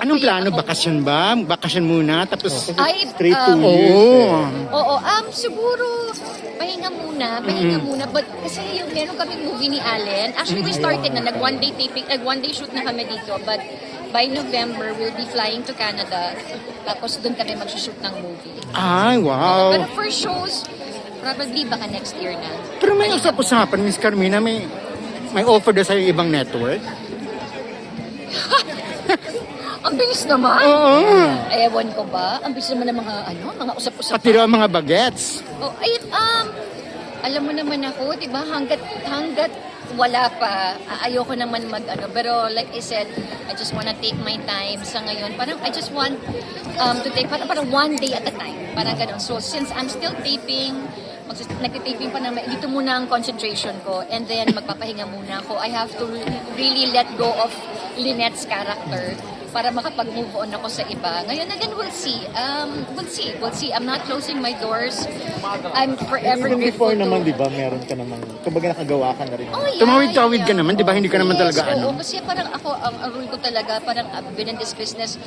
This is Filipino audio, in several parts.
Anong Kaya plano? ako- Bakasyon ba? Bakasyon muna, tapos... Ay, Straight to um, years. Oo. Oo, siguro pahinga muna. But kasi yung meron kaming movie ni Allen. Actually, we started na, nag-one day taping, nag-one day shoot na kami dito. But by November, we'll be flying to Canada. Tapos doon kami mag-shoot ng movie. Ay, wow. Pero for shows, probably baka next year na. Pero may Pahinga usap-usapan, Miss Carmina, may offer daw sa'yo ibang network? Ang bilis naman. Oo. Ewan ko ba? Ang bilis naman ng mga usap-usap. Pati raw mga bagets. Oh, ay, alam mo naman ako, di ba, hanggat wala pa, ayoko naman pero like I said, I just wanna take my time sa ngayon. Parang I just want to take, parang one day at a time. Parang ganun. So since I'm still taping, nagtitaping pa naman, dito muna ang concentration ko and then magpapahinga muna ako. I have to really let go of Lynette's character para makapag-move on ako sa iba. Ngayon, again, we'll see. We'll see. I'm not closing my doors. I'm forever Even grateful before to... naman, di ba, meron ka namang, kumbaga nakagawa ka na rin. Oh, yeah, Tumawid-tawid ka naman, di ba? Hindi ka naman talaga Oo, kasi parang ako, ang rule ko talaga, parang I've been in this business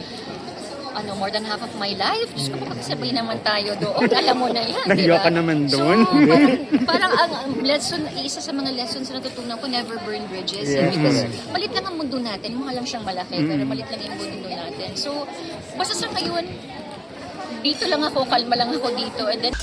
more than half of my life. Diyos ko, pakasabay naman tayo doon. Alam mo na yan, di Nahiya ba? ka naman doon. So, parang ang lesson, isa sa mga lessons na natutunan ko, never burn bridges. Yeah. Because malit lang ang mundo natin. Mukha lang siyang malaki, pero malit lang yung mundo natin. So, basta sa ngayon, dito lang ako, kalma lang ako dito. And then,